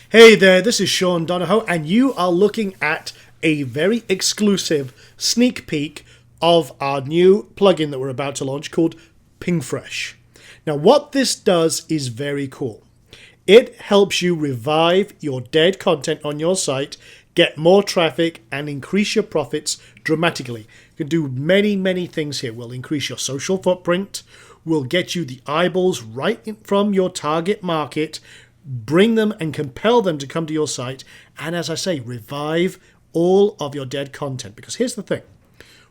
Hey there, this is Sean Donahoe, and you are looking at a very exclusive sneak peek of our new plugin that we're about to launch called PingFresh. Now, what this does is very cool. It helps you revive your dead content on your site, get more traffic, and increase your profits dramatically. You can do many things here. We'll increase your social footprint, we'll get you the eyeballs from your target market, bring them and compel them to come to your site, and as I say, revive all of your dead content. Because here's the thing.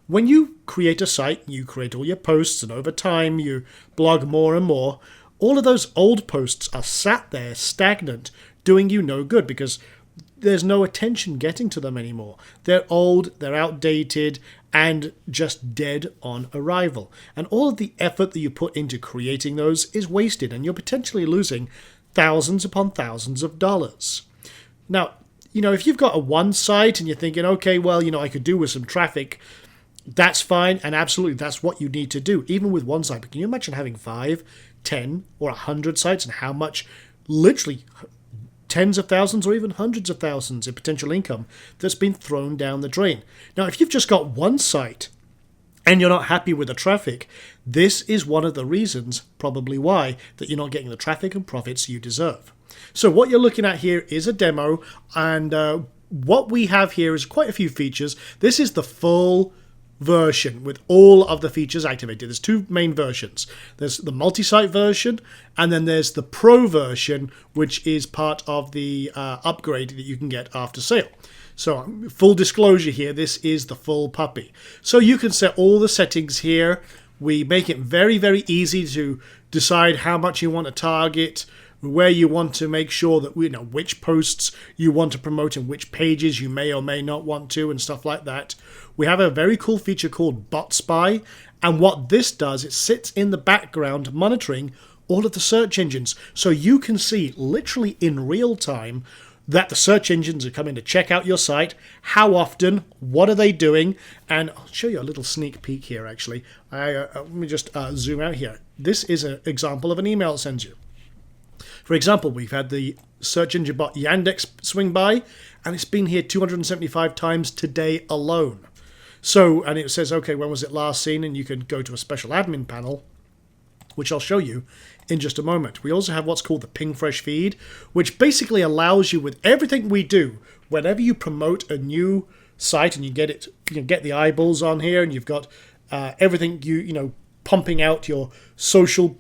When you create a site, you create all your posts, and over time you blog more and more, all of those old posts are sat there stagnant, doing you no good because there's no attention getting to them anymore. They're old, they're outdated, and just dead on arrival. And all of the effort that you put into creating those is wasted, and you're potentially losing thousands upon thousands of dollars. Now, if you've got one site and you're thinking, okay, well, I could do with some traffic, that's fine, and absolutely that's what you need to do, even with one site. But can you imagine having 5, 10, or 100 sites and how much, literally tens of thousands or even hundreds of thousands in potential income that's been thrown down the drain? Now, if you've just got one site and you're not happy with the traffic, this is one of the reasons, probably why, that you're not getting the traffic and profits you deserve. So what you're looking at here is a demo, and what we have here is quite a few features. This is the full version with all of the features activated. There's two main versions. There's the multi-site version, and then there's the Pro version, which is part of the upgrade that you can get after sale. So full disclosure here, this is the full puppy. So you can set all the settings here. We make it very easy to decide how much you want to target, where you want to make sure that which posts you want to promote and which pages you may or may not want to, and stuff like that. We have a very cool feature called Bot Spy, and what this does, it sits in the background monitoring all of the search engines, so you can see literally in real time that the search engines are coming to check out your site, how often, what are they doing, and I'll show you a little sneak peek here actually. Let me just zoom out here. This is an example of an email it sends you. For example, we've had the search engine bot Yandex swing by, and it's been here 275 times today alone. So, and it says, okay, when was it last seen? And you can go to a special admin panel, which I'll show you in just a moment. We also have what's called the PingFresh feed, which basically allows you, with everything we do, whenever you promote a new site and you get the eyeballs on here, and you've got everything pumping out your social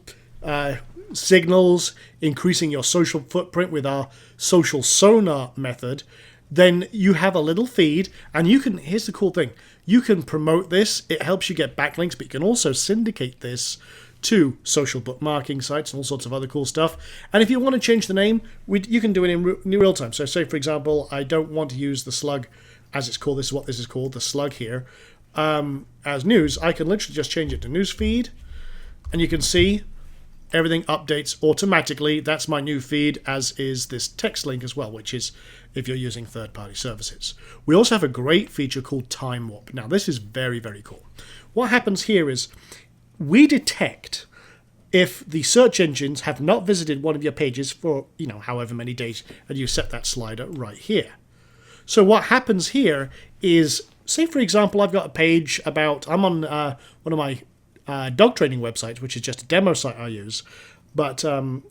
signals, increasing your social footprint with our social sonar method, then you have a little feed, and here's the cool thing, you can promote this, it helps you get backlinks, but you can also syndicate this to social bookmarking sites and all sorts of other cool stuff. And if you want to change the name, you can do it in real time. So say, for example, I don't want to use the slug, as it's called, this is what this is called, the slug here, as news. I can literally just change it to news feed, and you can see everything updates automatically. That's my new feed, as is this text link as well, which is if you're using third-party services. We also have a great feature called Time Warp. Now, this is very cool. What happens here is we detect if the search engines have not visited one of your pages for, however many days, and you set that slider right here. So what happens here is, say, for example, I've got a page about, I'm on one of my dog training websites, which is just a demo site I use. But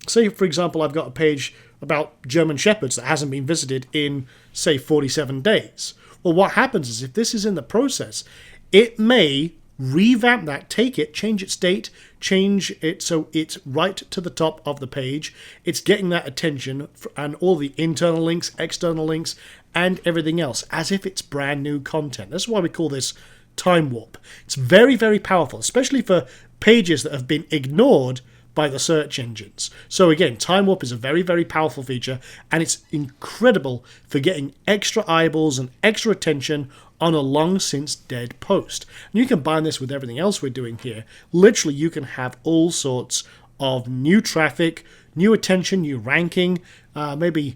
say, for example, I've got a page about German Shepherds that hasn't been visited in, say, 47 days. Well, what happens is if this is in the process, it may revamp that, take it, change its date, change it so it's right to the top of the page. It's getting that attention and all the internal links, external links, and everything else as if it's brand new content. That's why we call this Time Warp. It's very powerful, especially for pages that have been ignored by the search engines. So again, Time Warp is a very powerful feature, and it's incredible for getting extra eyeballs and extra attention on a long since dead post. And you combine this with everything else we're doing here. Literally, you can have all sorts of new traffic, new attention, new ranking, maybe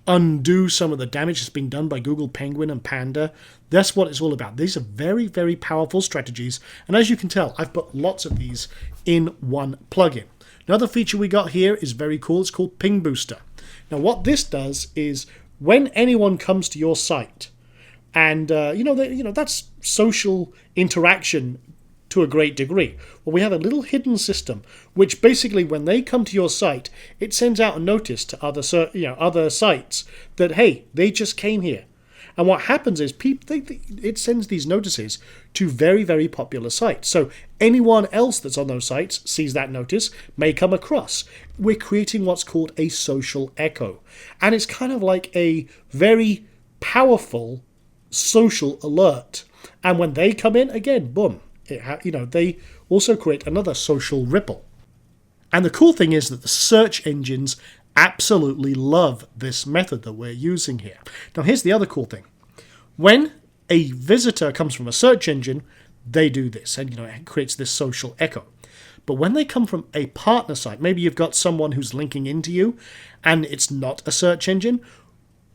undo some of the damage that's been done by Google Penguin and Panda. That's what it's all about. These are very powerful strategies, and as you can tell, I've put lots of these in one plugin. Another feature we got here is very cool. It's called Ping Booster. Now, what this does is when anyone comes to your site, and that's social interaction to a great degree. Well, we have a little hidden system which basically, when they come to your site, it sends out a notice to other sites that, hey, they just came here. And what happens is it sends these notices to very, very popular sites. So anyone else that's on those sites sees that notice, may come across. We're creating what's called a social echo. And it's kind of like a very powerful social alert. And when they come in, again, boom, they also create another social ripple. And the cool thing is that the search engines absolutely love this method that we're using here. Now, here's the other cool thing. When a visitor comes from a search engine, they do this, and it creates this social echo. But when they come from a partner site, maybe you've got someone who's linking into you, and it's not a search engine,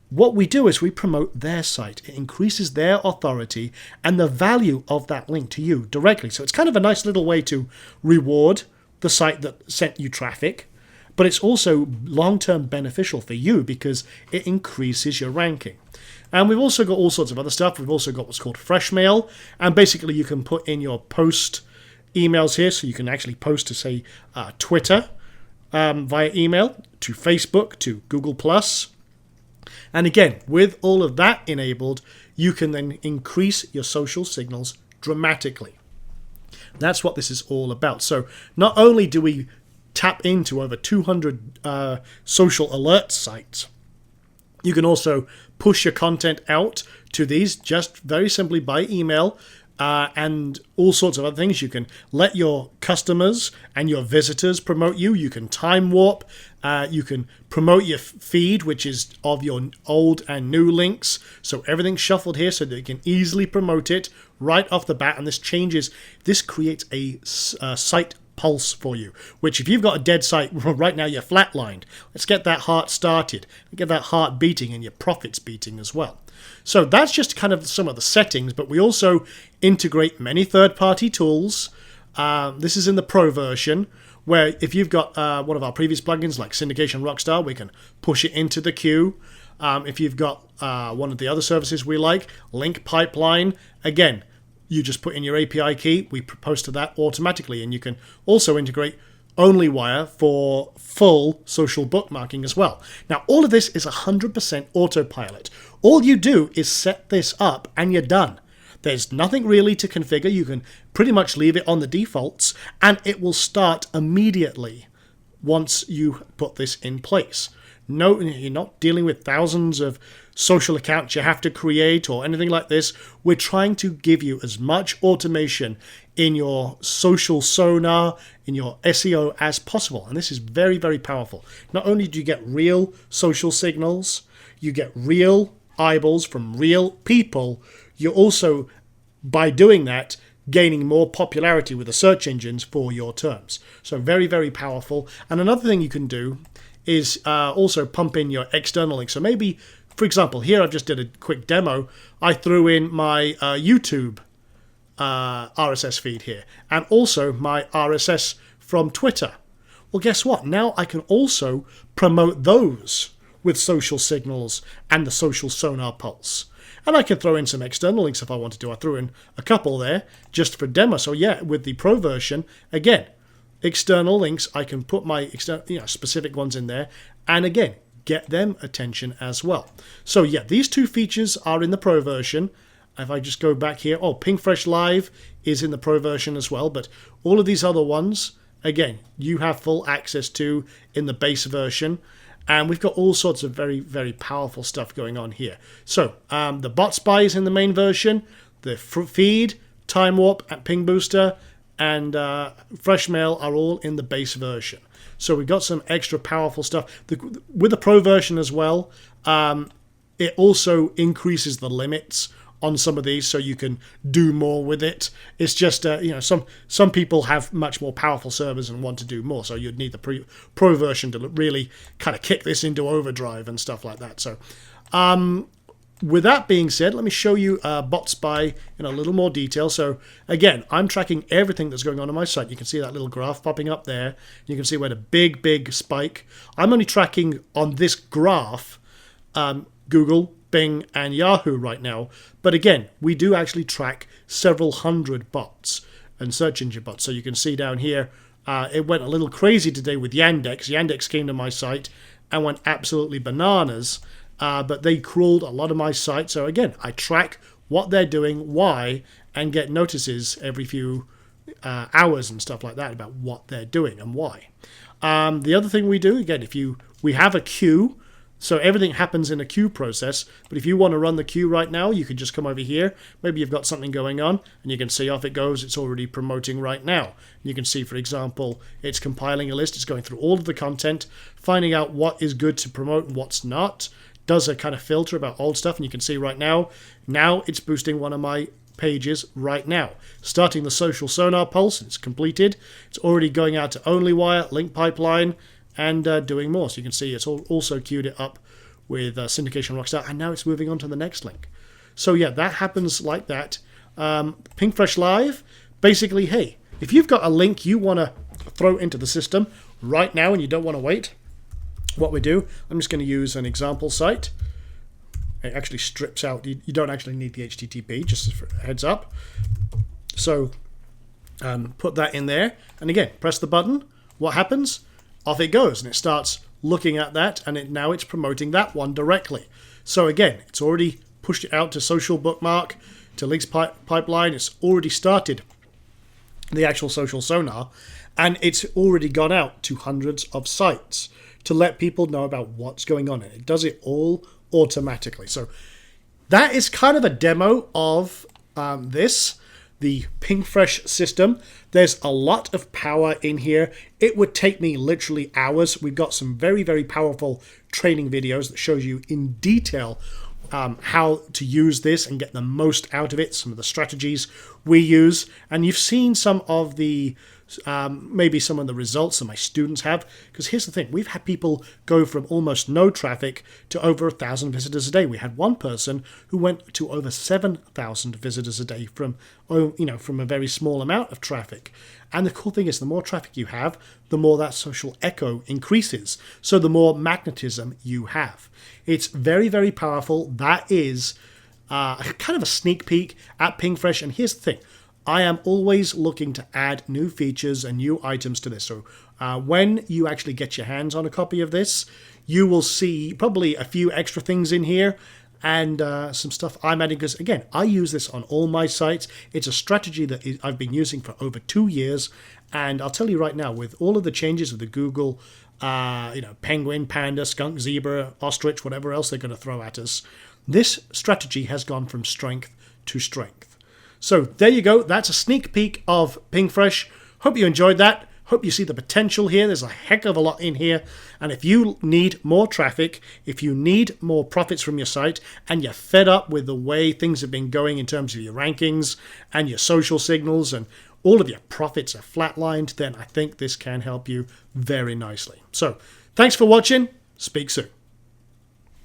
what we do is we promote their site. It increases their authority and the value of that link to you directly. So it's kind of a nice little way to reward the site that sent you traffic, but it's also long-term beneficial for you because it increases your ranking. And we've also got all sorts of other stuff. We've also got what's called Fresh Mail, and basically you can put in your post emails here, so you can actually post to, say, Twitter via email, to Facebook, to Google+. And again, with all of that enabled, you can then increase your social signals dramatically. That's what this is all about. So not only do we tap into over 200 social alert sites, you can also push your content out to these just very simply by email and all sorts of other things. You can let your customers and your visitors promote you. You can time warp. You can promote your feed, which is of your old and new links. So everything's shuffled here so that you can easily promote it right off the bat. And this creates a site pulse for you, which if you've got a dead site right now, you're flatlined. Let's get that heart started, get that heart beating and your profits beating as well. So that's just kind of some of the settings, but we also integrate many third-party tools. This is in the Pro version, where if you've got one of our previous plugins like Syndication Rockstar, we can push it into the queue. If you've got one of the other services we like, Link Pipeline, again, you just put in your API key, we post to that automatically, and you can also integrate OnlyWire for full social bookmarking as well. Now, all of this is 100% autopilot. All you do is set this up and you're done. There's nothing really to configure. You can pretty much leave it on the defaults and it will start immediately once you put this in place. No, you're not dealing with thousands of social accounts you have to create or anything like this. We're trying to give you as much automation in your social sonar, in your SEO as possible. And this is very, very powerful. Not only do you get real social signals, you get real eyeballs from real people, you're also, by doing that, gaining more popularity with the search engines for your terms. So very, very powerful. And another thing you can do is also pump in your external links. So maybe, for example, here I've just did a quick demo. I threw in my YouTube RSS feed here and also my RSS from Twitter. Well, guess what? Now I can also promote those with social signals and the social sonar pulse. And I can throw in some external links if I wanted to. I threw in a couple there just for demo. So yeah, with the Pro version, again, external links, I can put my specific ones in there and again, get them attention as well. So yeah, these two features are in the Pro version. If I just go back here, PingFresh Live is in the Pro version as well, but all of these other ones, again, you have full access to in the base version. And we've got all sorts of very, very powerful stuff going on here. So the bot spy is in the main version, the feed, time warp, and ping booster, and fresh mail are all in the base version. So we've got some extra powerful stuff. With the Pro version as well, it also increases the limits on some of these so you can do more with it. It's just, some people have much more powerful servers and want to do more, so you'd need the Pro version to really kind of kick this into overdrive and stuff like that. So with that being said, let me show you bot spy in a little more detail. So again, I'm tracking everything that's going on my site. You can see that little graph popping up there. You can see where the big spike. I'm only tracking on this graph Google, Bing, and Yahoo right now. But again, we do actually track several hundred bots and search engine bots. So you can see down here, it went a little crazy today with Yandex. Yandex came to my site and went absolutely bananas. But they crawled a lot of my site. So again, I track what they're doing, why, and get notices every few hours and stuff like that about what they're doing and why. The other thing we do, again, we have a queue, so everything happens in a queue process. But if you want to run the queue right now, you can just come over here. Maybe you've got something going on, and you can see off it goes. It's already promoting right now. You can see, for example, it's compiling a list. It's going through all of the content, finding out what is good to promote and what's not. Does a kind of filter about old stuff, and you can see right now it's boosting one of my pages right now. Starting the social sonar pulse, it's completed. It's already going out to OnlyWire, link pipeline, and doing more. So you can see it's also queued it up with Syndication Rockstar, and now it's moving on to the next link. So yeah, that happens like that. PingFresh Live, basically, hey, if you've got a link you want to throw into the system right now and you don't want to wait, what we do, I'm just going to use an example site. It actually strips out, you don't actually need the HTTP, just for a heads up. So put that in there, and again, press the button. What happens? Off it goes, and it starts looking at that, and now it's promoting that one directly. So again, it's already pushed it out to social bookmark, to links pipeline. It's already started the actual social sonar, and it's already gone out to hundreds of sites to let people know about what's going on. And it does it all automatically. So that is kind of a demo of the PingFresh system. There's a lot of power in here. It would take me literally hours. We've got some very, very powerful training videos that shows you in detail how to use this and get the most out of it, some of the strategies we use. And you've seen some of the maybe some of the results that my students have, because here's the thing, we've had people go from almost no traffic to over 1,000 visitors a day. We had one person who went to over 7,000 visitors a day from a very small amount of traffic. And the cool thing is, the more traffic you have, the more that social echo increases, so the more magnetism you have. It's very, very powerful. That is kind of a sneak peek at PingFresh. And here's the thing, I am always looking to add new features and new items to this. So when you actually get your hands on a copy of this, you will see probably a few extra things in here and some stuff I'm adding, because again, I use this on all my sites. It's a strategy that I've been using for over 2 years. And I'll tell you right now, with all of the changes of the Google, penguin, panda, skunk, zebra, ostrich, whatever else they're going to throw at us, this strategy has gone from strength to strength. So there you go. That's a sneak peek of PingFresh. Hope you enjoyed that. Hope you see the potential here. There's a heck of a lot in here. And if you need more traffic, if you need more profits from your site, and you're fed up with the way things have been going in terms of your rankings and your social signals, and all of your profits are flatlined, then I think this can help you very nicely. So thanks for watching. Speak soon.